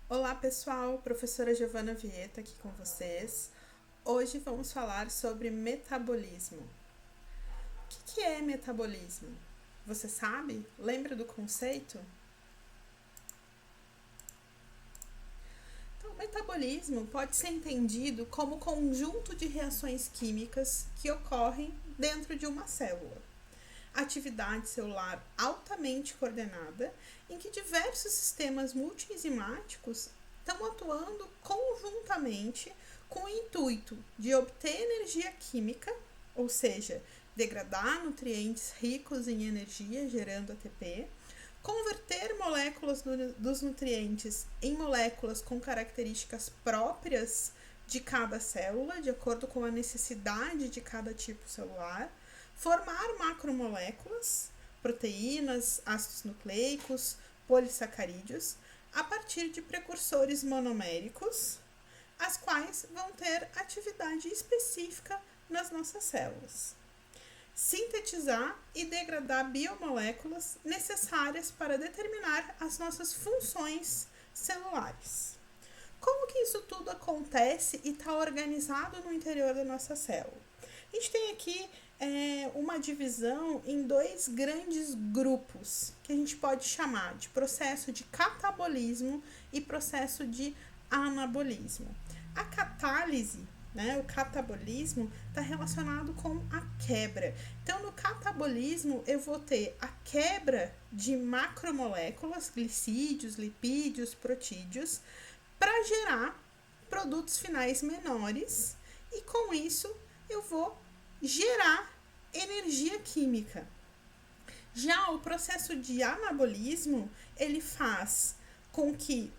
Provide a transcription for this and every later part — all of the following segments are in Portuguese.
Olá pessoal, professora Giovana Vieta aqui com vocês. Hoje vamos falar sobre metabolismo. O que é metabolismo? Você sabe? Lembra do conceito? Então, o metabolismo pode ser entendido como conjunto de reações químicas que ocorrem dentro de uma célula. Atividade celular altamente coordenada, em que diversos sistemas multienzimáticos estão atuando conjuntamente com o intuito de obter energia química, ou seja, degradar nutrientes ricos em energia, gerando ATP, converter moléculas dos nutrientes em moléculas com características próprias de cada célula, de acordo com a necessidade de cada tipo celular, formar macromoléculas, proteínas, ácidos nucleicos, polissacarídeos, a partir de precursores monoméricos, as quais vão ter atividade específica nas nossas células. Sintetizar e degradar biomoléculas necessárias para determinar as nossas funções celulares. Como que isso tudo acontece e está organizado no interior da nossa célula? A gente tem aqui uma divisão em dois grandes grupos, que a gente pode chamar de processo de catabolismo e processo de anabolismo. A catálise, o catabolismo, está relacionado com a quebra. Então, no catabolismo, eu vou ter a quebra de macromoléculas, glicídios, lipídios, protídeos, para gerar produtos finais menores, e com isso eu vou gerar energia química. Já o processo de anabolismo, ele faz com que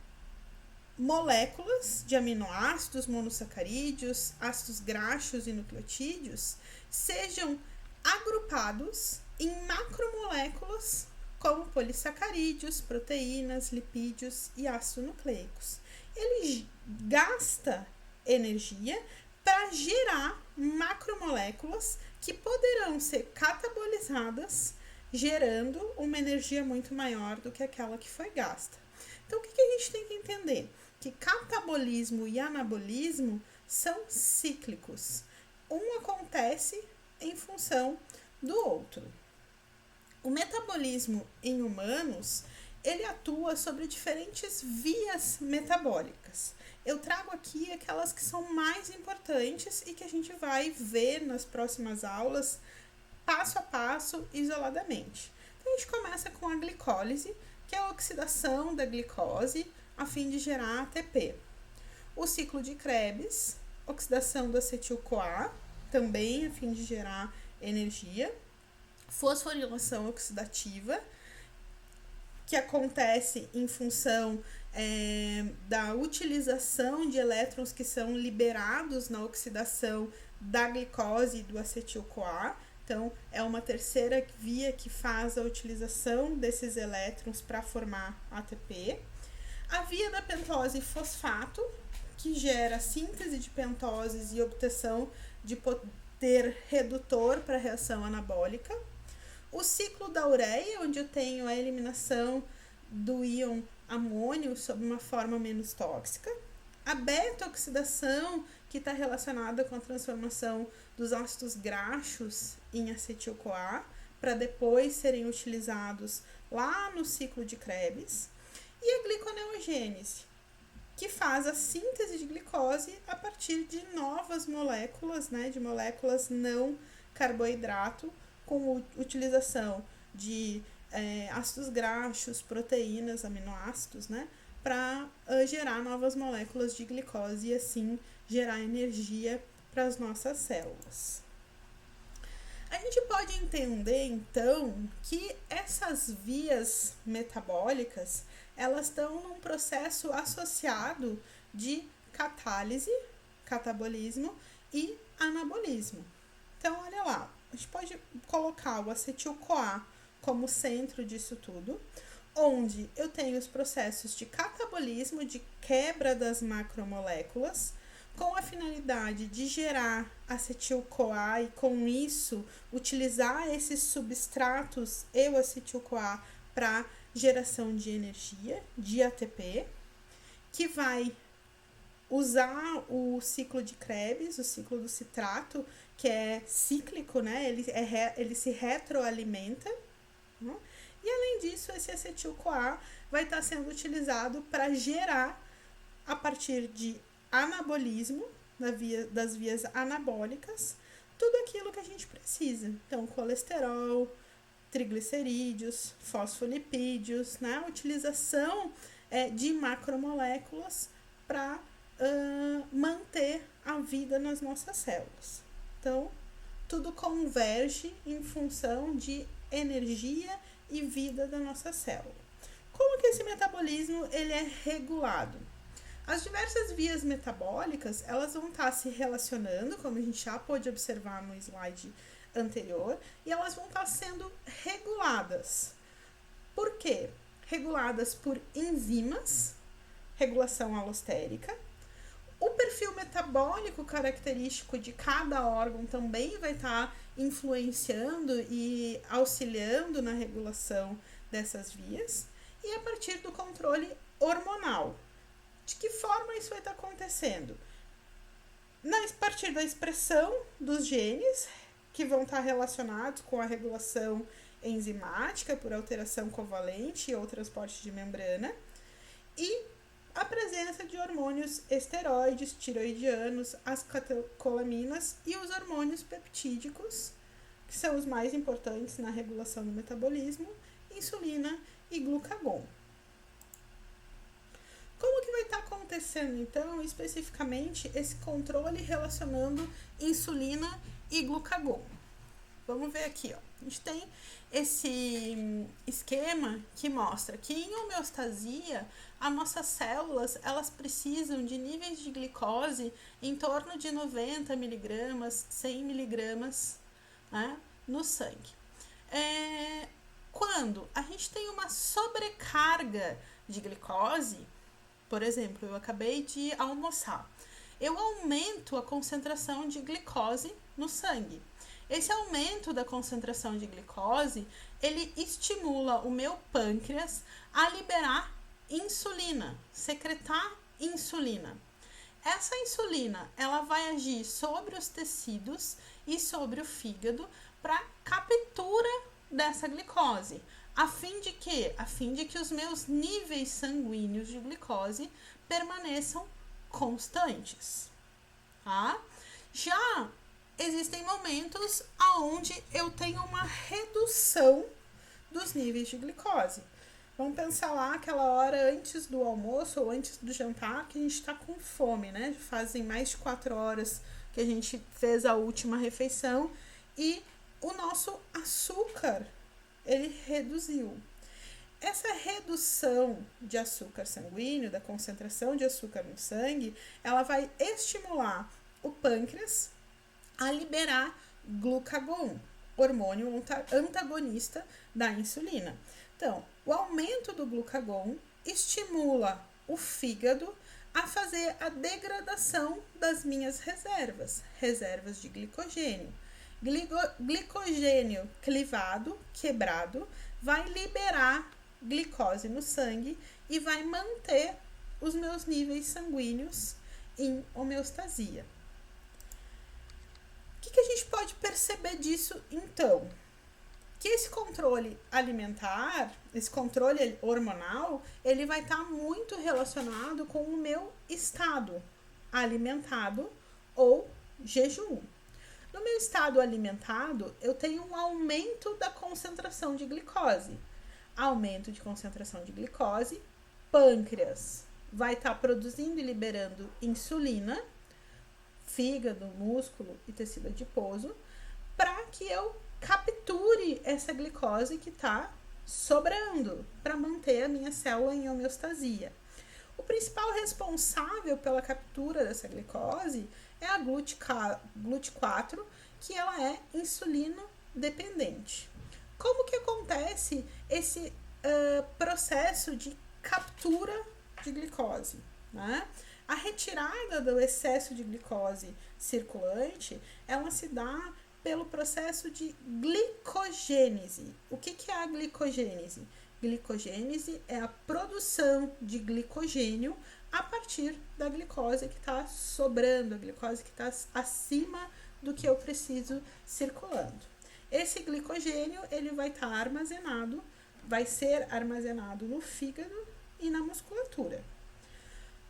moléculas de aminoácidos, monossacarídeos, ácidos graxos e nucleotídeos sejam agrupados em macromoléculas como polissacarídeos, proteínas, lipídios e ácidos nucleicos. Ele gasta energia para gerar macromoléculas que poderão ser catabolizadas, gerando uma energia muito maior do que aquela que foi gasta. Então, o que a gente tem que entender? Que catabolismo e anabolismo são cíclicos. Um acontece em função do outro. O metabolismo em humanos, ele atua sobre diferentes vias metabólicas. Eu trago aqui aquelas que são mais importantes e que a gente vai ver nas próximas aulas, passo a passo, isoladamente. Então, a gente começa com a glicólise, que é a oxidação da glicose a fim de gerar ATP. O ciclo de Krebs, oxidação do acetil-CoA, também a fim de gerar energia. Fosforilação oxidativa, que acontece em função da utilização de elétrons que são liberados na oxidação da glicose e do acetil-CoA. Então, é uma terceira via que faz a utilização desses elétrons para formar ATP. A via da pentose fosfato, que gera síntese de pentoses e obtenção de poder redutor para a reação anabólica. O ciclo da ureia, onde eu tenho a eliminação do íon amônio sob uma forma menos tóxica. A beta-oxidação, que está relacionada com a transformação dos ácidos graxos em acetil-CoA, para depois serem utilizados lá no ciclo de Krebs. E a gliconeogênese, que faz a síntese de glicose a partir de novas moléculas, de moléculas não carboidrato, com utilização de ácidos graxos, proteínas, aminoácidos, para gerar novas moléculas de glicose e assim gerar energia para as nossas células. A gente pode entender, então, que essas vias metabólicas, elas estão num processo associado de catálise, catabolismo e anabolismo. Então, olha lá, a gente pode colocar o acetil-CoA como centro disso tudo, onde eu tenho os processos de catabolismo, de quebra das macromoléculas, com a finalidade de gerar acetil-CoA e, com isso, utilizar esses substratos e o acetil-CoA para geração de energia, de ATP. que vai usar o ciclo de Krebs, o ciclo do citrato, que é cíclico, né? Ele se retroalimenta, né? E além disso, esse acetil-CoA vai estar sendo utilizado para gerar, a partir de anabolismo, das vias anabólicas, tudo aquilo que a gente precisa. Então, colesterol, triglicerídeos, fosfolipídios, né? A utilização de macromoléculas para manter a vida nas nossas células. Então, tudo converge em função de energia e vida da nossa célula. Como que esse metabolismo ele é regulado? As diversas vias metabólicas, elas vão estar se relacionando, como a gente já pôde observar no slide anterior, e elas vão estar sendo reguladas. Por quê? Reguladas por enzimas, regulação alostérica. O perfil metabólico característico de cada órgão também vai estar influenciando e auxiliando na regulação dessas vias. E a partir do controle hormonal. De que forma isso vai estar acontecendo? A partir da expressão dos genes, que vão estar relacionados com a regulação enzimática por alteração covalente ou transporte de membrana, e a presença de hormônios esteroides, tiroidianos, as catecolaminas e os hormônios peptídicos, que são os mais importantes na regulação do metabolismo, insulina e glucagon. Como que vai estar acontecendo, então, especificamente, esse controle relacionando insulina e glucagon? Vamos ver aqui, ó. A gente tem esse esquema que mostra que em homeostasia, as nossas células, elas precisam de níveis de glicose em torno de 90 miligramas, 100 miligramas, né, no sangue. Quando a gente tem uma sobrecarga de glicose, por exemplo, eu acabei de almoçar, eu aumento a concentração de glicose no sangue. Esse aumento da concentração de glicose, ele estimula o meu pâncreas a liberar insulina, secretar insulina. Essa insulina, ela vai agir sobre os tecidos e sobre o fígado para captura dessa glicose. A fim de quê? A fim de que os meus níveis sanguíneos de glicose permaneçam constantes, tá? Já existem momentos onde eu tenho uma redução dos níveis de glicose. Vamos pensar lá aquela hora antes do almoço ou antes do jantar que a gente está com fome, né? Fazem mais de 4 horas que a gente fez a última refeição e o nosso açúcar, ele reduziu. Essa redução de açúcar sanguíneo, da concentração de açúcar no sangue, ela vai estimular o pâncreas a liberar glucagon, hormônio antagonista da insulina. Então, o aumento do glucagon estimula o fígado a fazer a degradação das minhas reservas de glicogênio. Glicogênio clivado, quebrado, vai liberar glicose no sangue e vai manter os meus níveis sanguíneos em homeostasia. O que a gente pode perceber disso, então? Que esse controle alimentar, esse controle hormonal, ele vai estar muito relacionado com o meu estado alimentado ou jejum. No meu estado alimentado, eu tenho um aumento da concentração de glicose. Aumento de concentração de glicose, pâncreas vai estar produzindo e liberando insulina, fígado, músculo e tecido adiposo, para que eu capture essa glicose que está sobrando, para manter a minha célula em homeostasia. O principal responsável pela captura dessa glicose é a GLUT4, que ela é insulino dependente. Como que acontece esse processo de captura de glicose, né? A retirada do excesso de glicose circulante, ela se dá pelo processo de glicogênese. O que é a glicogênese? Glicogênese é a produção de glicogênio a partir da glicose que está sobrando, a glicose que está acima do que eu preciso circulando. Esse glicogênio ele vai estar armazenado, vai ser armazenado no fígado e na musculatura.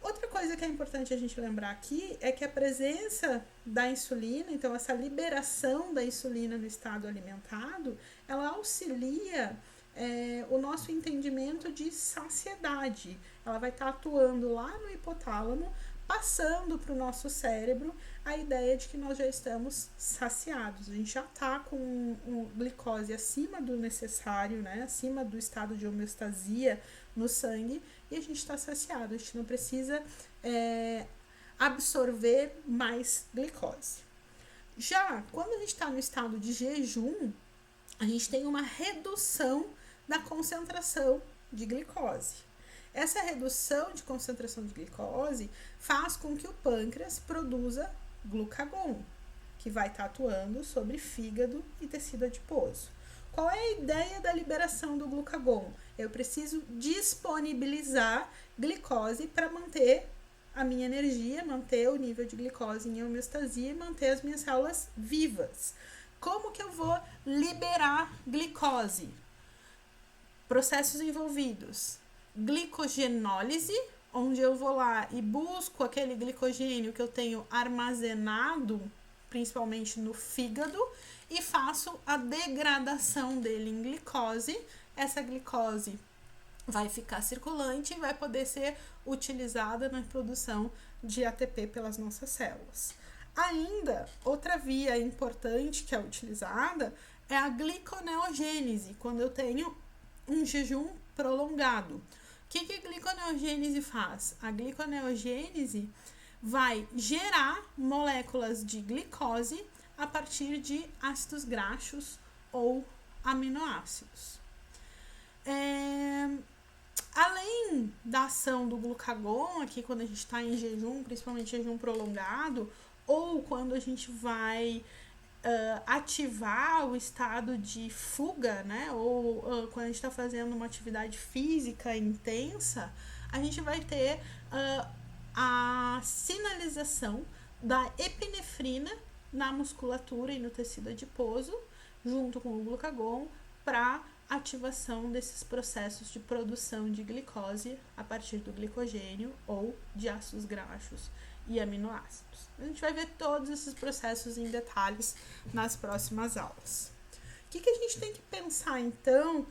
Outra coisa que é importante a gente lembrar aqui é que a presença da insulina, então essa liberação da insulina no estado alimentado, ela auxilia o nosso entendimento de saciedade. Ela vai estar atuando lá no hipotálamo, passando para o nosso cérebro a ideia de que nós já estamos saciados. A gente já está com glicose acima do necessário, né? Acima do estado de homeostasia no sangue, e a gente está saciado. A gente não precisa absorver mais glicose. Já quando a gente está no estado de jejum, a gente tem uma redução da concentração de glicose. Essa redução de concentração de glicose faz com que o pâncreas produza glucagon, que vai estar atuando sobre fígado e tecido adiposo. Qual é a ideia da liberação do glucagon? Eu preciso disponibilizar glicose para manter a minha energia, manter o nível de glicose em homeostasia e manter as minhas células vivas. Como que eu vou liberar glicose? Processos envolvidos: glicogenólise, onde eu vou lá e busco aquele glicogênio que eu tenho armazenado, principalmente no fígado, e faço a degradação dele em glicose. Essa glicose vai ficar circulante e vai poder ser utilizada na produção de ATP pelas nossas células. Ainda, outra via importante que é utilizada é a gliconeogênese, quando eu tenho um jejum prolongado. O que a gliconeogênese faz? A gliconeogênese vai gerar moléculas de glicose a partir de ácidos graxos ou aminoácidos. Além da ação do glucagon, aqui quando a gente está em jejum, principalmente jejum prolongado, ou quando a gente vai ativar o estado de fuga, né? Ou quando a gente está fazendo uma atividade física intensa, a gente vai ter a sinalização da epinefrina na musculatura e no tecido adiposo, junto com o glucagon, para ativação desses processos de produção de glicose a partir do glicogênio ou de ácidos graxos e aminoácidos. A gente vai ver todos esses processos em detalhes nas próximas aulas. O que a gente tem que pensar então,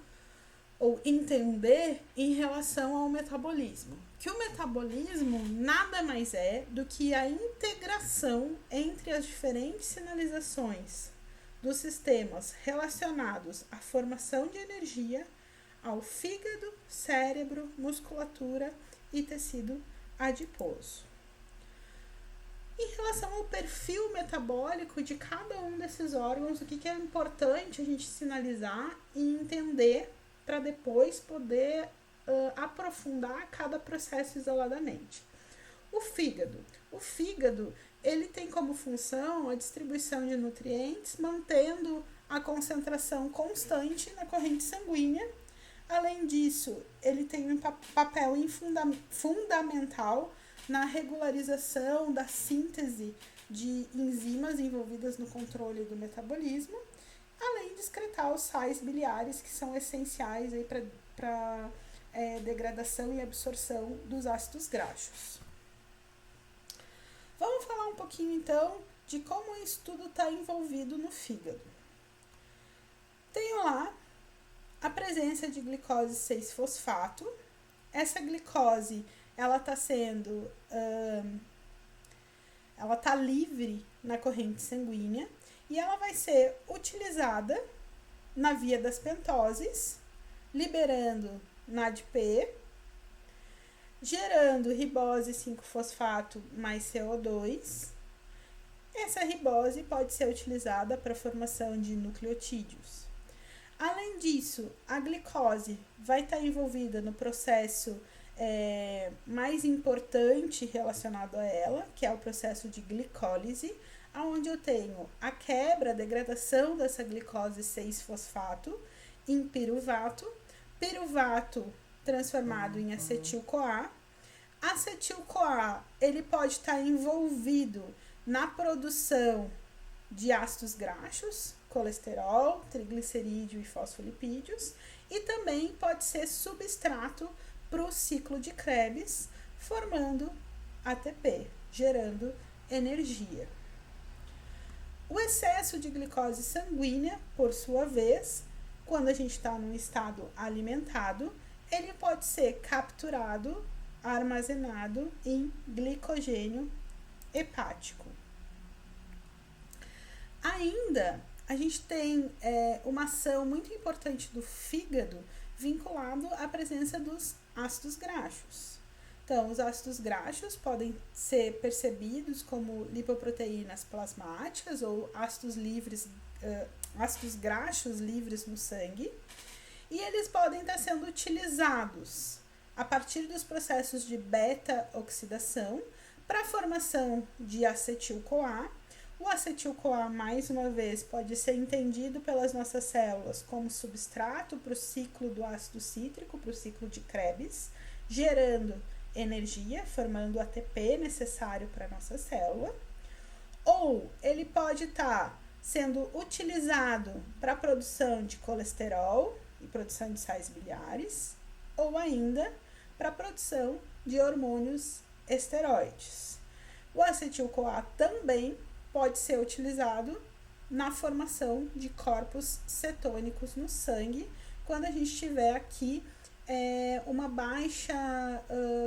ou entender em relação ao metabolismo? Que o metabolismo nada mais é do que a integração entre as diferentes sinalizações dos sistemas relacionados à formação de energia, ao fígado, cérebro, musculatura e tecido adiposo. Em relação ao perfil metabólico de cada um desses órgãos, o que é importante a gente sinalizar e entender para depois poder aprofundar cada processo isoladamente. O fígado, ele tem como função a distribuição de nutrientes, mantendo a concentração constante na corrente sanguínea. Além disso, ele tem um papel fundamental na regularização da síntese de enzimas envolvidas no controle do metabolismo, além de excretar os sais biliares, que são essenciais para degradação e absorção dos ácidos graxos. Vamos falar um pouquinho, então, de como isso tudo está envolvido no fígado. Tenho lá a presença de glicose 6-fosfato. Essa glicose, ela está sendo, ela está livre na corrente sanguínea e ela vai ser utilizada na via das pentoses, liberando NADP, gerando ribose 5-fosfato mais CO2. Essa ribose pode ser utilizada para a formação de nucleotídeos. Além disso, a glicose vai estar envolvida no processo mais importante relacionado a ela, que é o processo de glicólise, onde eu tenho a quebra, a degradação dessa glicose 6-fosfato em piruvato piruvato transformado em acetil-CoA. Acetil-CoA, ele pode estar envolvido na produção de ácidos graxos, colesterol, triglicerídeo e fosfolipídios, e também pode ser substrato para o ciclo de Krebs, formando ATP, gerando energia. O excesso de glicose sanguínea, por sua vez, quando a gente está num estado alimentado, ele pode ser capturado, armazenado em glicogênio hepático. Ainda, a gente tem uma ação muito importante do fígado vinculado à presença dos ácidos graxos. Então, os ácidos graxos podem ser percebidos como lipoproteínas plasmáticas ou ácidos graxos livres no sangue, e eles podem estar sendo utilizados a partir dos processos de beta-oxidação para a formação de acetil-CoA. O acetil-CoA, mais uma vez, pode ser entendido pelas nossas células como substrato para o ciclo do ácido cítrico, para o ciclo de Krebs, gerando energia, formando o ATP necessário para a nossa célula. Ou ele pode estar sendo utilizado para a produção de colesterol e produção de sais biliares, ou ainda para a produção de hormônios esteroides. O acetil-CoA também pode ser utilizado na formação de corpos cetônicos no sangue, quando a gente tiver aqui uma baixa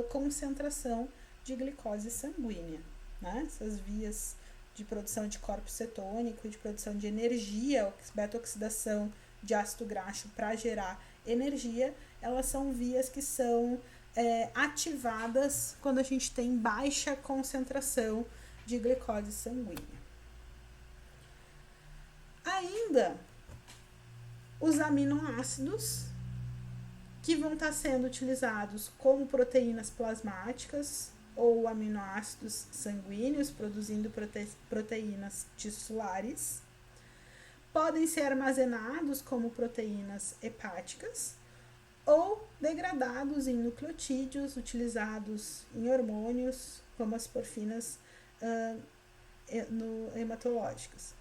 concentração de glicose sanguínea, né? Essas vias de produção de corpo cetônico, de produção de energia, beta-oxidação de ácido graxo para gerar energia, elas são vias que são ativadas quando a gente tem baixa concentração de glicose sanguínea. Ainda, os aminoácidos que vão estar sendo utilizados como proteínas plasmáticas ou aminoácidos sanguíneos, produzindo proteínas tissulares, podem ser armazenados como proteínas hepáticas ou degradados em nucleotídeos, utilizados em hormônios, como as porfinas hematológicas.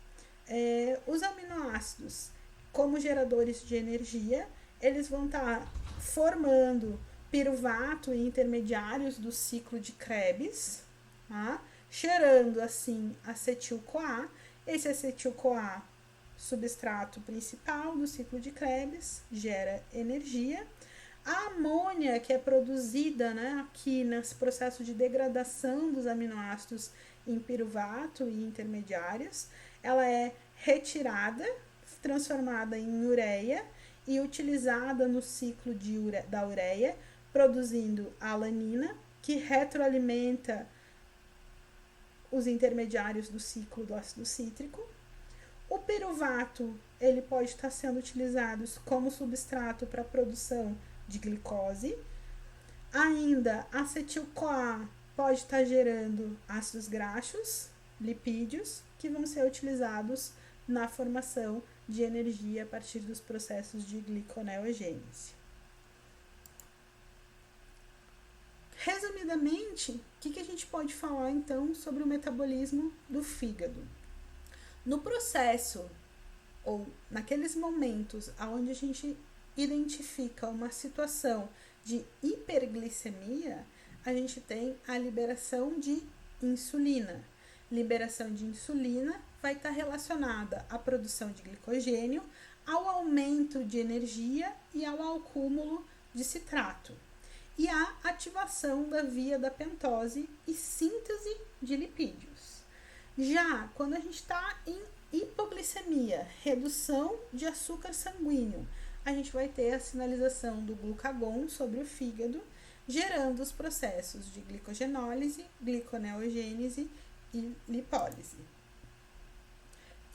Os aminoácidos, como geradores de energia, eles vão estar formando piruvato e intermediários do ciclo de Krebs, tá? Gerando assim acetil-CoA. Esse acetil-CoA, substrato principal do ciclo de Krebs, gera energia. A amônia, que é produzida, né, aqui nesse processo de degradação dos aminoácidos em piruvato e intermediários, ela é retirada, transformada em ureia e utilizada no ciclo da ureia, produzindo alanina, que retroalimenta os intermediários do ciclo do ácido cítrico. O piruvato, ele pode estar sendo utilizado como substrato para a produção de glicose. Ainda, acetil-CoA pode estar gerando ácidos graxos, lipídios, que vão ser utilizados na formação de energia a partir dos processos de gliconeogênese. Resumidamente, o que a gente pode falar então sobre o metabolismo do fígado? No processo, ou naqueles momentos onde a gente identifica uma situação de hiperglicemia, a gente tem a liberação de insulina. Liberação de insulina vai estar relacionada à produção de glicogênio, ao aumento de energia e ao acúmulo de citrato, e à ativação da via da pentose e síntese de lipídios. Já quando a gente está em hipoglicemia, redução de açúcar sanguíneo, a gente vai ter a sinalização do glucagon sobre o fígado, gerando os processos de glicogenólise, gliconeogênese e lipólise.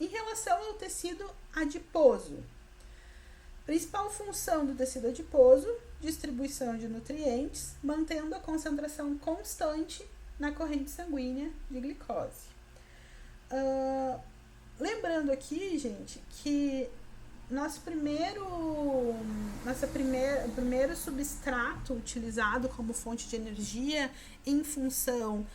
Em relação ao tecido adiposo, principal função do tecido adiposo, distribuição de nutrientes, mantendo a concentração constante na corrente sanguínea de glicose. Lembrando aqui, gente, que primeiro substrato utilizado como fonte de energia em função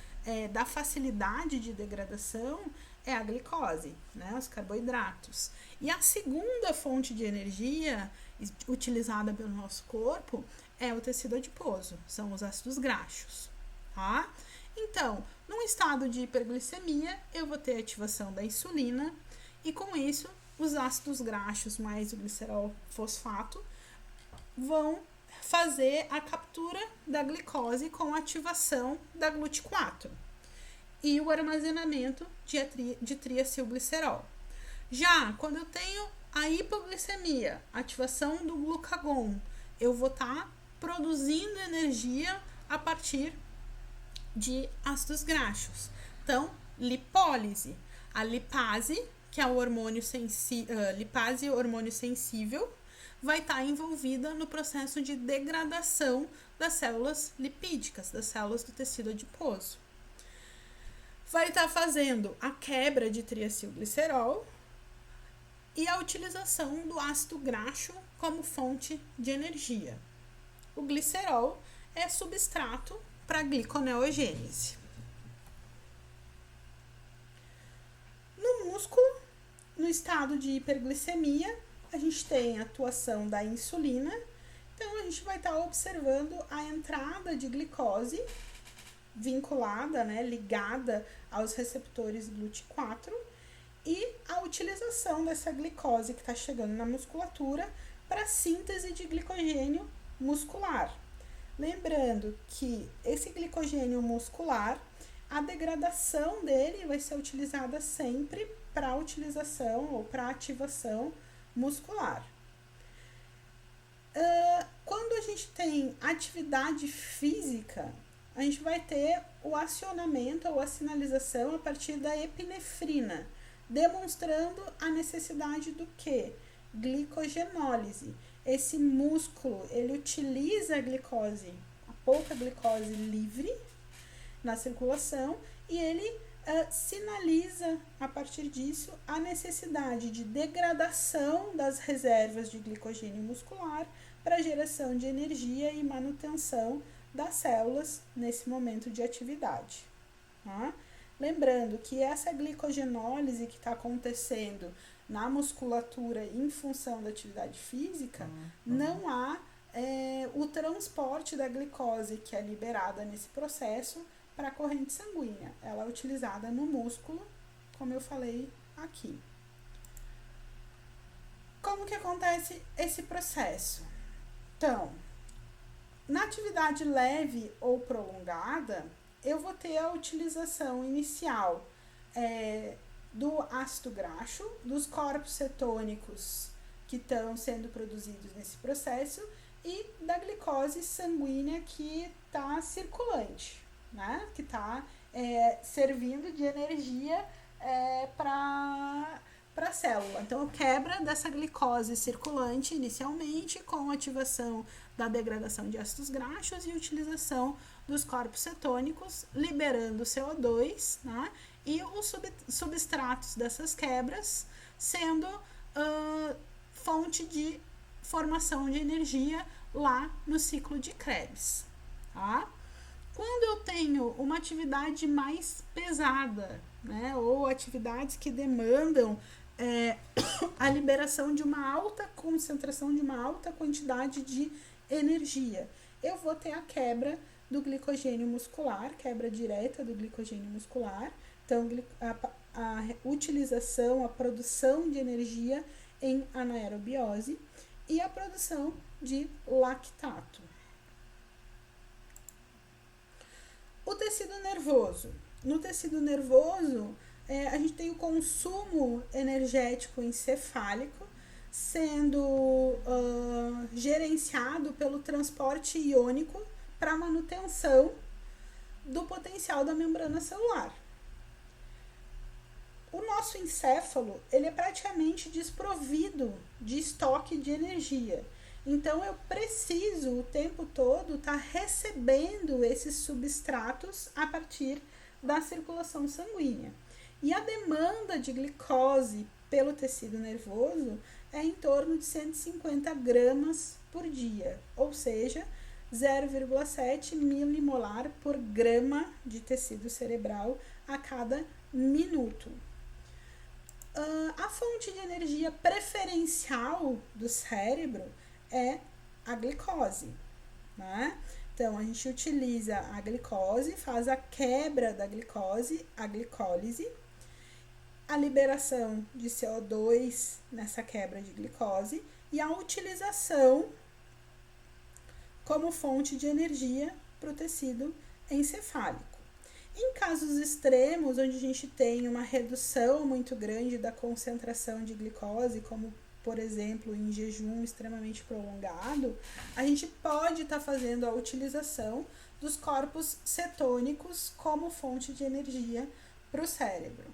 da facilidade de degradação é a glicose, né, os carboidratos. E a segunda fonte de energia utilizada pelo nosso corpo é o tecido adiposo, são os ácidos graxos, tá? Então, num estado de hiperglicemia, eu vou ter ativação da insulina e com isso os ácidos graxos mais o glicerol fosfato vão fazer a captura da glicose com a ativação da GLUT4 e o armazenamento de triacilglicerol. Já quando eu tenho a hipoglicemia, ativação do glucagon, eu vou estar produzindo energia a partir de ácidos graxos. Então, lipólise. A lipase, que é o hormônio sensível, vai estar envolvida no processo de degradação das células lipídicas, das células do tecido adiposo. Vai estar fazendo a quebra de triacilglicerol e a utilização do ácido graxo como fonte de energia. O glicerol é substrato para a gliconeogênese. No músculo, no estado de hiperglicemia, a gente tem a atuação da insulina, então a gente vai estar observando a entrada de glicose vinculada, né, ligada aos receptores GLUT4 e a utilização dessa glicose que está chegando na musculatura para síntese de glicogênio muscular. Lembrando que esse glicogênio muscular, a degradação dele vai ser utilizada sempre para utilização ou para ativação muscular. Quando a gente tem atividade física, a gente vai ter o acionamento ou a sinalização a partir da epinefrina, demonstrando a necessidade do quê? Glicogenólise. Esse músculo, ele utiliza a glicose, a pouca glicose livre na circulação e ele sinaliza a partir disso a necessidade de degradação das reservas de glicogênio muscular para geração de energia e manutenção das células nesse momento de atividade. Tá? Lembrando que essa glicogenólise que está acontecendo na musculatura em função da atividade física, não há o transporte da glicose que é liberada nesse processo para a corrente sanguínea. Ela é utilizada no músculo, como eu falei aqui. Como que acontece esse processo? Então, na atividade leve ou prolongada, eu vou ter a utilização inicial do ácido graxo, dos corpos cetônicos que estão sendo produzidos nesse processo e da glicose sanguínea que está circulante, né? Que está servindo de energia para a célula. Então, quebra dessa glicose circulante inicialmente com ativação da degradação de ácidos graxos e utilização dos corpos cetônicos, liberando CO2, né? E os substratos dessas quebras sendo fonte de formação de energia lá no ciclo de Krebs. Tá? Quando eu tenho uma atividade mais pesada, né, ou atividades que demandam a liberação de uma alta concentração, de uma alta quantidade de energia, eu vou ter a quebra do glicogênio muscular, quebra direta do glicogênio muscular. Então, a utilização, a produção de energia em anaerobiose e a produção de lactato. O tecido nervoso. No tecido nervoso, a gente tem o consumo energético encefálico sendo gerenciado pelo transporte iônico para manutenção do potencial da membrana celular. O nosso encéfalo, ele é praticamente desprovido de estoque de energia. Então, eu preciso o tempo todo estar recebendo esses substratos a partir da circulação sanguínea. E a demanda de glicose pelo tecido nervoso, é em torno de 150 gramas por dia, ou seja, 0,7 milimolar por grama de tecido cerebral a cada minuto. A fonte de energia preferencial do cérebro é a glicose, né? Então, a gente utiliza a glicose, faz a quebra da glicose, a glicólise, a liberação de CO2 nessa quebra de glicose e a utilização como fonte de energia para o tecido encefálico. Em casos extremos, onde a gente tem uma redução muito grande da concentração de glicose, como por exemplo em jejum extremamente prolongado, a gente pode estar fazendo a utilização dos corpos cetônicos como fonte de energia para o cérebro.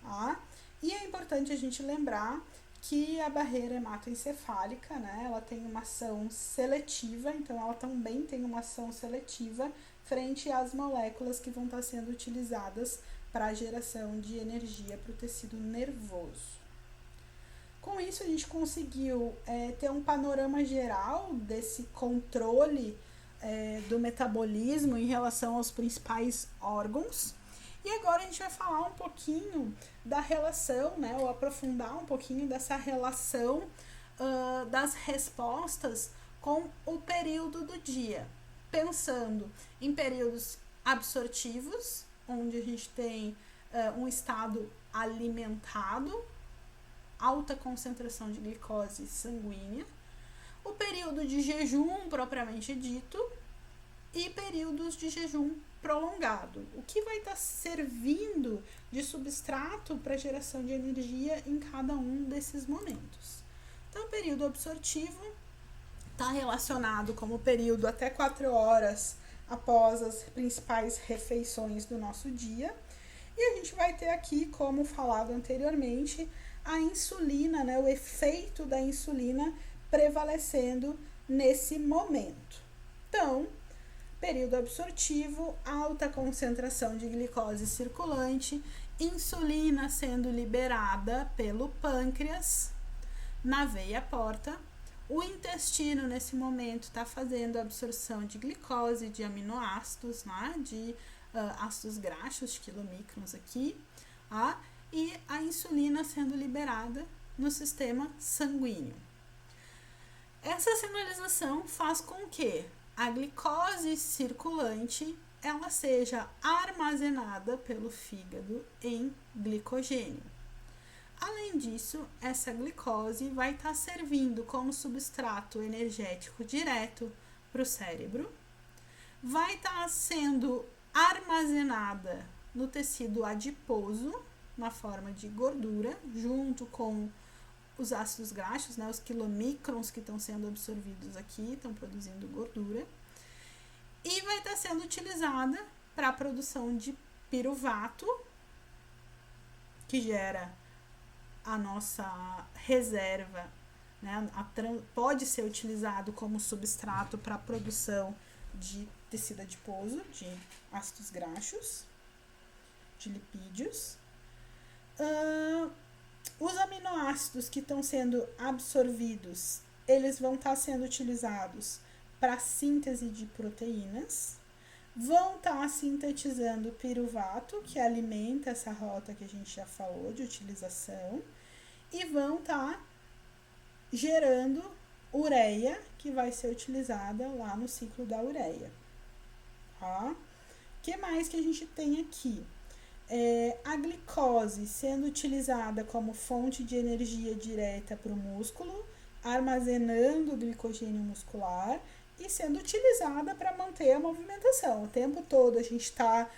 Tá? E é importante a gente lembrar que a barreira hematoencefálica, né, ela tem uma ação seletiva, então ela também tem uma ação seletiva frente às moléculas que vão estar sendo utilizadas para a geração de energia para o tecido nervoso. Com isso, a gente conseguiu ter um panorama geral desse controle do metabolismo em relação aos principais órgãos. E agora a gente vai falar um pouquinho da relação, né, ou aprofundar um pouquinho dessa relação das respostas com o período do dia. Pensando em períodos absortivos, onde a gente tem um estado alimentado, alta concentração de glicose sanguínea, o período de jejum propriamente dito e períodos de jejum prolongado, o que vai estar servindo de substrato para geração de energia em cada um desses momentos. Então, o período absortivo está relacionado como período até 4 horas após as principais refeições do nosso dia. E a gente vai ter aqui, como falado anteriormente, a insulina, né, o efeito da insulina prevalecendo nesse momento. Então, período absortivo, alta concentração de glicose circulante, insulina sendo liberada pelo pâncreas na veia porta. O intestino, nesse momento, está fazendo a absorção de glicose, de aminoácidos, né, de ácidos graxos, quilomicrons aqui, e a insulina sendo liberada no sistema sanguíneo. Essa sinalização faz com que a glicose circulante ela seja armazenada pelo fígado em glicogênio. Além disso, essa glicose vai estar servindo como substrato energético direto para o cérebro, vai estar sendo armazenada no tecido adiposo, na forma de gordura, junto com os ácidos graxos, né, os quilomicrons que estão sendo absorvidos aqui, estão produzindo gordura, e vai estar sendo utilizada para a produção de piruvato, que gera a nossa reserva, né, pode ser utilizado como substrato para a produção de tecido adiposo, de ácidos graxos, de lipídios. Os aminoácidos que estão sendo absorvidos, eles vão estar sendo utilizados para síntese de proteínas, vão estar sintetizando piruvato, que alimenta essa rota que a gente já falou de utilização, e vão estar gerando ureia, que vai ser utilizada lá no ciclo da ureia. Tá? O que mais que a gente tem aqui? A glicose sendo utilizada como fonte de energia direta para o músculo, armazenando o glicogênio muscular e sendo utilizada para manter a movimentação. O tempo todo a gente está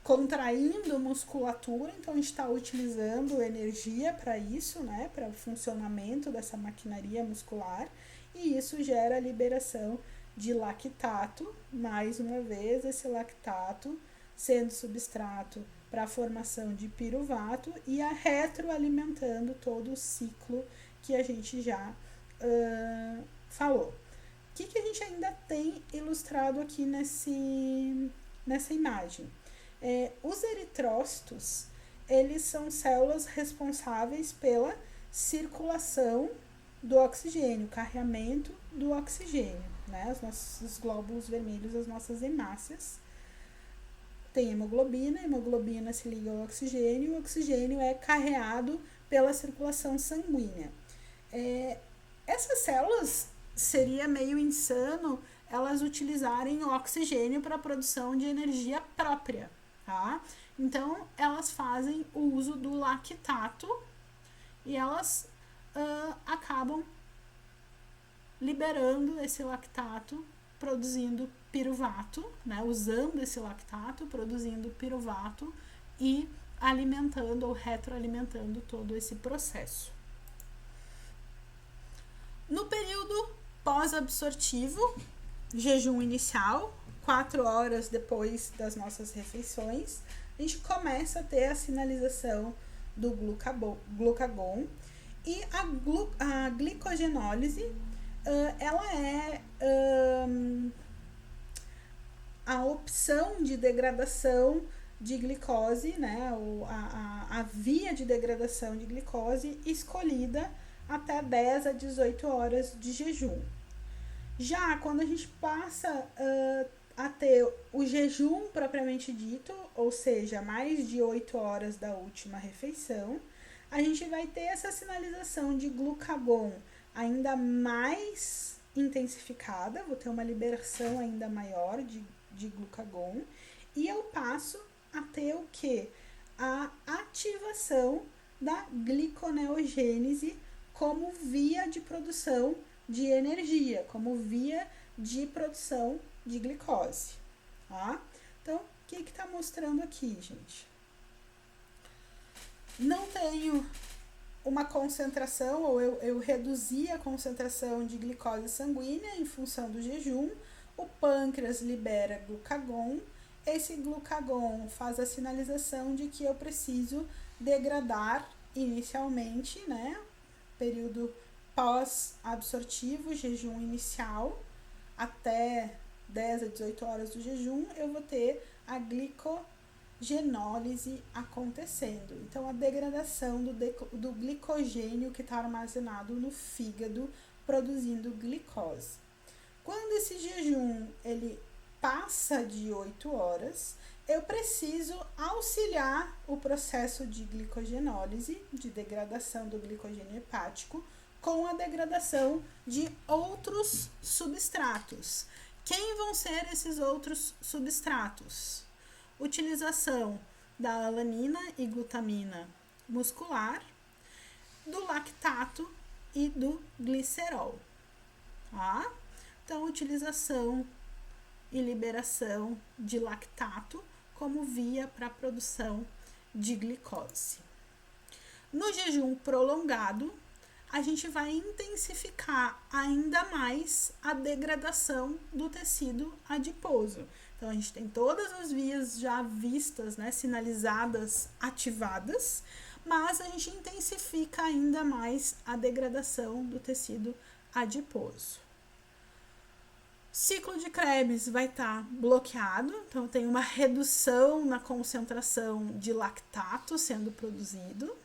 contraindo musculatura, então a gente está utilizando energia para isso, né, para o funcionamento dessa maquinaria muscular, e isso gera a liberação de lactato, mais uma vez esse lactato sendo substrato para a formação de piruvato e a retroalimentando todo o ciclo que a gente já falou. O que a gente ainda tem ilustrado aqui nessa imagem? Os eritrócitos, eles são células responsáveis pela circulação do oxigênio, carreamento do oxigênio, né? Os nossos glóbulos vermelhos, as nossas hemácias. Tem hemoglobina, a hemoglobina se liga ao oxigênio, o oxigênio é carreado pela circulação sanguínea. Essas células, seria meio insano elas utilizarem o oxigênio para a produção de energia própria, tá? Então, elas fazem o uso do lactato e elas acabam liberando esse lactato, produzindo piruvato, né? Usando esse lactato, produzindo piruvato e alimentando ou retroalimentando todo esse processo. No período pós-absortivo, jejum inicial, 4 horas depois das nossas refeições, a gente começa a ter a sinalização do glucagon e a glicogenólise, ela é a opção de degradação de glicose, né, ou a via de degradação de glicose escolhida até 10 a 18 horas de jejum. Já quando a gente passa a ter o jejum propriamente dito, ou seja, mais de 8 horas da última refeição, a gente vai ter essa sinalização de glucagon ainda mais intensificada, vou ter uma liberação ainda maior de glucagon, e eu passo a ter o quê? A ativação da gliconeogênese como via de produção de energia, como via de produção de glicose, tá? Então, o que está mostrando aqui, gente? Não tenho uma concentração, ou eu reduzi a concentração de glicose sanguínea em função do jejum, o pâncreas libera glucagon, esse glucagon faz a sinalização de que eu preciso degradar inicialmente, né? Período pós-absortivo, jejum inicial, até 10 a 18 horas do jejum, eu vou ter a glicogenólise acontecendo. Então, a degradação do glicogênio que está armazenado no fígado, produzindo glicose. Quando esse jejum ele passa de 8 horas, eu preciso auxiliar o processo de glicogenólise, de degradação do glicogênio hepático, com a degradação de outros substratos. Quem vão ser esses outros substratos? Utilização da alanina e glutamina muscular, do lactato e do glicerol. Tá? Então, utilização e liberação de lactato como via para a produção de glicose. No jejum prolongado, a gente vai intensificar ainda mais a degradação do tecido adiposo. Então, a gente tem todas as vias já vistas, né, sinalizadas, ativadas, mas a gente intensifica ainda mais a degradação do tecido adiposo. Ciclo de Krebs vai estar bloqueado, então tem uma redução na concentração de lactato sendo produzido.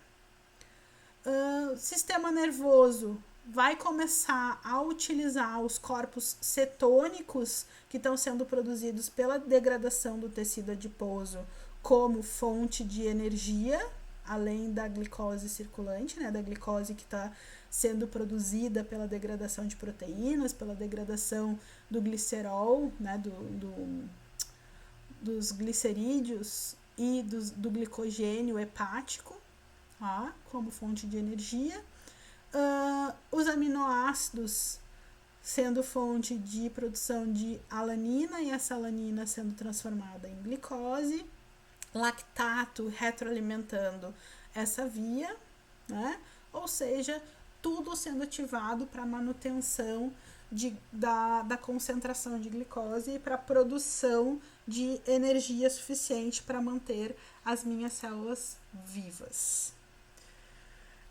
Sistema nervoso vai começar a utilizar os corpos cetônicos que estão sendo produzidos pela degradação do tecido adiposo como fonte de energia, além da glicose circulante, né, da glicose que está sendo produzida pela degradação de proteínas, pela degradação do glicerol, né, dos glicerídeos e do glicogênio hepático, tá, como fonte de energia. Os aminoácidos sendo fonte de produção de alanina e essa alanina sendo transformada em glicose, lactato retroalimentando essa via, né? Ou seja, tudo sendo ativado para manutenção da concentração de glicose e para produção de energia suficiente para manter as minhas células vivas.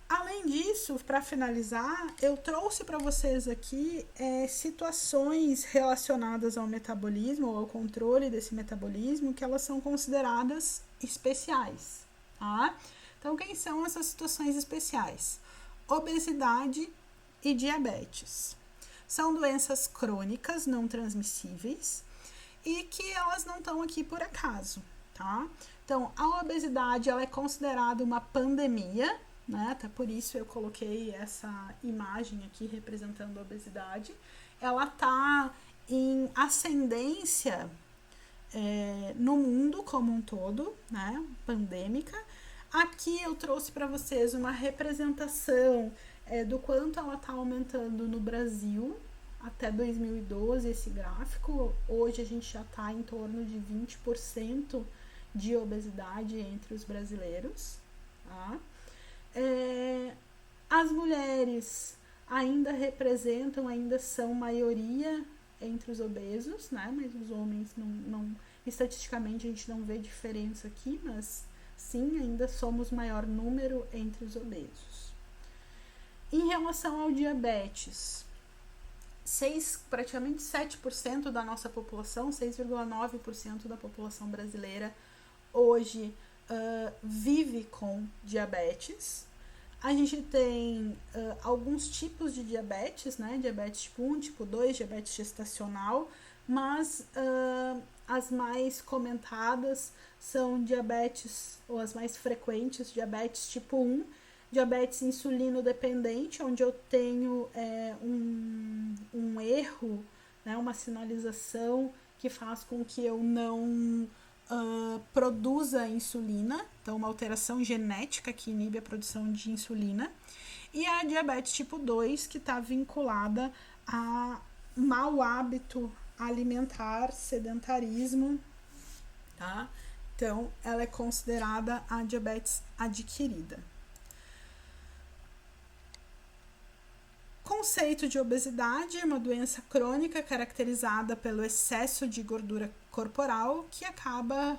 Além disso, para finalizar, eu trouxe para vocês aqui situações relacionadas ao metabolismo ou ao controle desse metabolismo que elas são consideradas especiais, tá? Então, quem são essas situações especiais? obesidade e diabetes. São doenças crônicas não transmissíveis e que elas não estão aqui por acaso, tá? Então, a obesidade ela é considerada uma pandemia, né? Até por isso eu coloquei essa imagem aqui representando a obesidade. Ela está em ascendência no mundo como um todo, né? Pandêmica. Aqui eu trouxe para vocês uma representação do quanto ela está aumentando no Brasil até 2012, esse gráfico. Hoje a gente já está em torno de 20% de obesidade entre os brasileiros, tá? As mulheres ainda representam, ainda são maioria entre os obesos, né? Mas os homens não estatisticamente a gente não vê diferença aqui, mas sim, ainda somos maior número entre os obesos. Em relação ao diabetes, praticamente 7% da nossa população, 6,9% da população brasileira hoje vive com diabetes. A gente tem alguns tipos de diabetes, né? Diabetes tipo 1, tipo 2, diabetes gestacional, mas as mais comentadas são diabetes, ou as mais frequentes, diabetes tipo 1, diabetes insulino dependente, onde eu tenho um erro, né? Uma sinalização que faz com que eu não produza insulina, então uma alteração genética que inibe a produção de insulina, e a diabetes tipo 2, que está vinculada a mau hábito alimentar, sedentarismo, tá? Então, ela é considerada a diabetes adquirida. Conceito de obesidade é uma doença crônica caracterizada pelo excesso de gordura corporal que acaba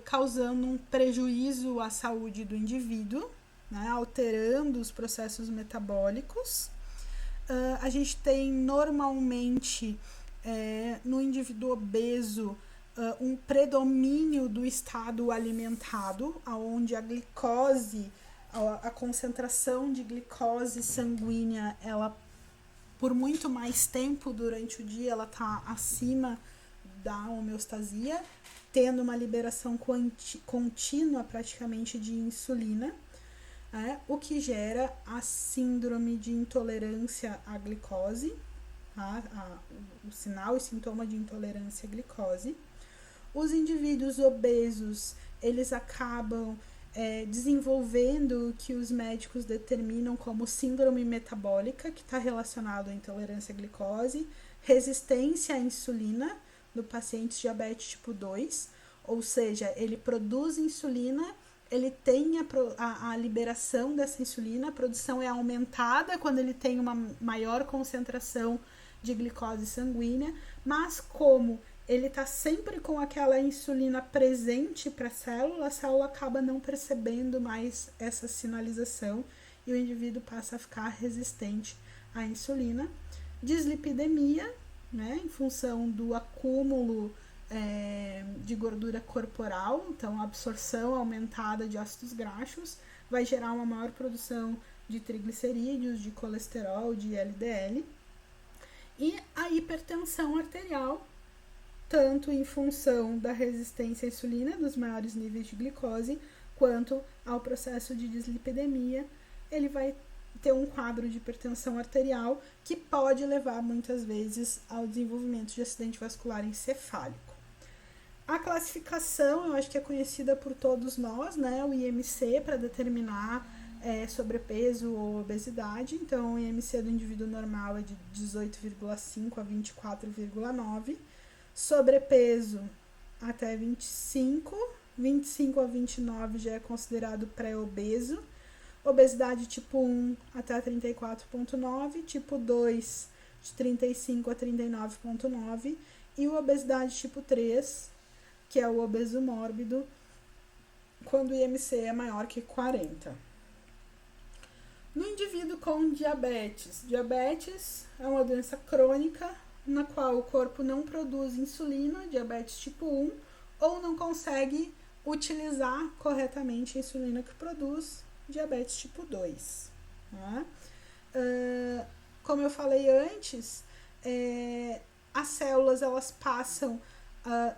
causando um prejuízo à saúde do indivíduo, né, alterando os processos metabólicos. A gente tem normalmente no indivíduo obeso um predomínio do estado alimentado, onde a glicose, a concentração de glicose sanguínea, ela por muito mais tempo durante o dia, ela está acima da homeostasia, tendo uma liberação contínua praticamente de insulina, o que gera a síndrome de intolerância à glicose, tá? O sinal e sintoma de intolerância à glicose. Os indivíduos obesos, eles acabam desenvolvendo o que os médicos determinam como síndrome metabólica, que está relacionado à intolerância à glicose, resistência à insulina no paciente diabetes tipo 2, ou seja, ele produz insulina, ele tem a liberação dessa insulina, a produção é aumentada quando ele tem uma maior concentração de glicose sanguínea, mas como ele está sempre com aquela insulina presente para a célula acaba não percebendo mais essa sinalização e o indivíduo passa a ficar resistente à insulina. Dislipidemia, né, em função do acúmulo de gordura corporal, então a absorção aumentada de ácidos graxos vai gerar uma maior produção de triglicerídeos, de colesterol, de LDL. E a hipertensão arterial, tanto em função da resistência à insulina, dos maiores níveis de glicose, quanto ao processo de dislipidemia, ele vai ter um quadro de hipertensão arterial que pode levar muitas vezes ao desenvolvimento de acidente vascular encefálico. A classificação, eu acho que é conhecida por todos nós, né? O IMC para determinar sobrepeso ou obesidade. Então, o IMC do indivíduo normal é de 18,5 a 24,9. Sobrepeso até 25 a 29 já é considerado pré-obeso. Obesidade tipo 1 até 34,9, tipo 2 de 35 a 39,9 e o obesidade tipo 3, que é o obeso mórbido, quando o IMC é maior que 40. No indivíduo com diabetes, diabetes é uma doença crônica na qual o corpo não produz insulina, diabetes tipo 1, ou não consegue utilizar corretamente a insulina que produz, diabetes tipo 2. Tá? Como eu falei antes, as células elas passam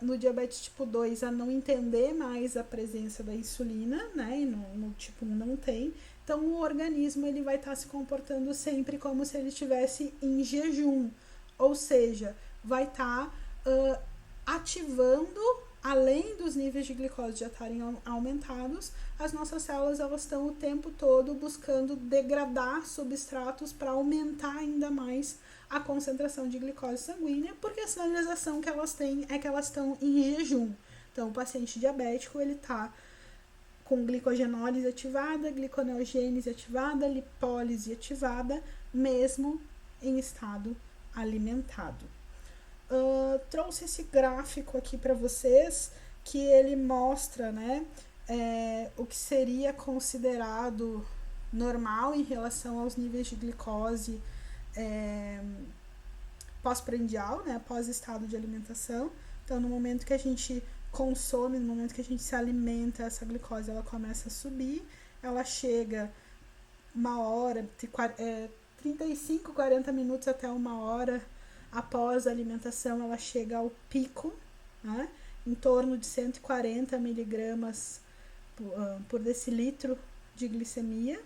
no diabetes tipo 2 a não entender mais a presença da insulina, né? E no tipo 1 não tem. Então o organismo ele vai estar se comportando sempre como se ele estivesse em jejum, ou seja, vai estar ativando, além dos níveis de glicose já estarem aumentados, as nossas células elas estão o tempo todo buscando degradar substratos para aumentar ainda mais a concentração de glicose sanguínea, porque a sinalização que elas têm é que elas estão em jejum. Então, o paciente diabético ele está com glicogenólise ativada, gliconeogênese ativada, lipólise ativada, mesmo em estado alimentado. Trouxe esse gráfico aqui para vocês, que ele mostra, né, o que seria considerado normal em relação aos níveis de glicose pós-prandial, né, pós estado de alimentação. Então, no momento que a gente consome, no momento que a gente se alimenta, essa glicose ela começa a subir, ela chega 1 hora, 35, 40 minutos até 1 hora após a alimentação, ela chega ao pico, né, em torno de 140 miligramas por decilitro de glicemia,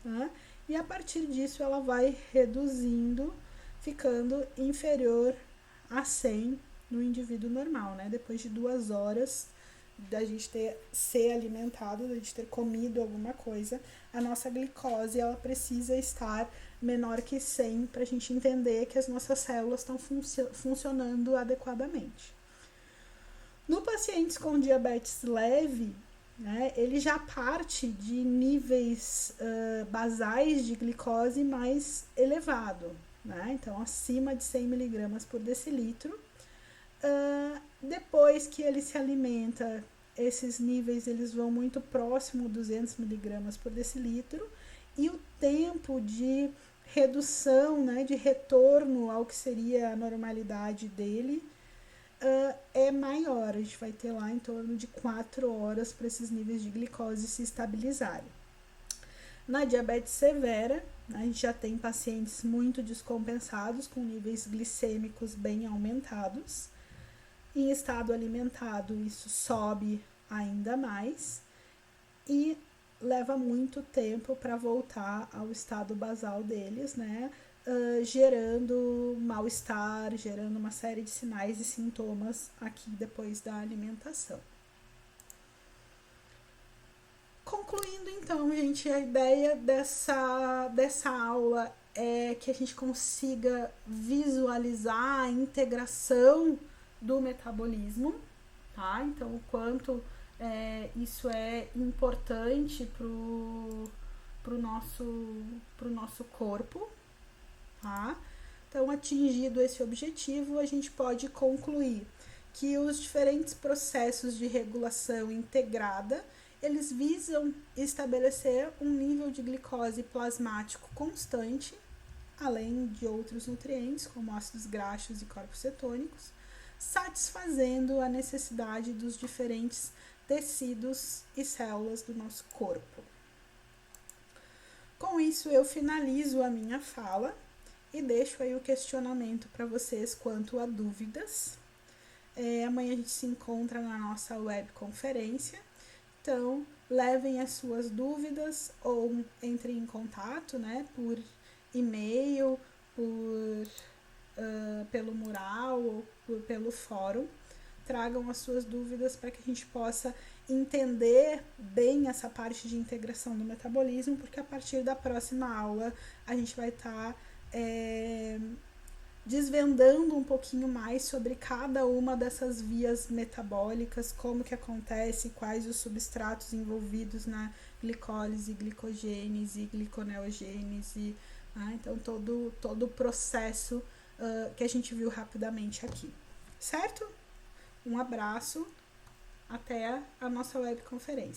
né, e a partir disso ela vai reduzindo, ficando inferior a 100 no indivíduo normal, né? Depois de 2 horas da gente ter se alimentado, da gente ter comido alguma coisa, a nossa glicose ela precisa estar menor que 100 para a gente entender que as nossas células estão funcionando adequadamente. No pacientes com diabetes leve, né, ele já parte de níveis basais de glicose mais elevado, né? Então acima de 100 miligramas por decilitro. Depois que ele se alimenta, esses níveis eles vão muito próximo a 200 miligramas por decilitro, e o tempo de redução, né, de retorno ao que seria a normalidade dele é maior. A gente vai ter lá em torno de 4 horas para esses níveis de glicose se estabilizarem. Na diabetes severa, a gente já tem pacientes muito descompensados, com níveis glicêmicos bem aumentados. Em estado alimentado, isso sobe ainda mais e leva muito tempo para voltar ao estado basal deles, né? Gerando mal-estar, gerando uma série de sinais e sintomas aqui depois da alimentação. Concluindo então, gente, a ideia dessa aula é que a gente consiga visualizar a integração do metabolismo, tá? Então, o quanto isso é importante pro nosso corpo, tá? Então, atingido esse objetivo, a gente pode concluir que os diferentes processos de regulação integrada, eles visam estabelecer um nível de glicose plasmático constante, além de outros nutrientes, como ácidos graxos e corpos cetônicos, satisfazendo a necessidade dos diferentes tecidos e células do nosso corpo. Com isso, eu finalizo a minha fala e deixo aí o questionamento para vocês quanto a dúvidas. Amanhã a gente se encontra na nossa webconferência, então levem as suas dúvidas ou entrem em contato, né, por e-mail, pelo mural ou pelo fórum. Tragam as suas dúvidas para que a gente possa entender bem essa parte de integração do metabolismo, porque a partir da próxima aula a gente vai estar desvendando um pouquinho mais sobre cada uma dessas vias metabólicas, como que acontece, quais os substratos envolvidos na glicólise, glicogênese, gliconeogênese, né? Então todo o processo que a gente viu rapidamente aqui, certo? Um abraço, até a nossa webconferência.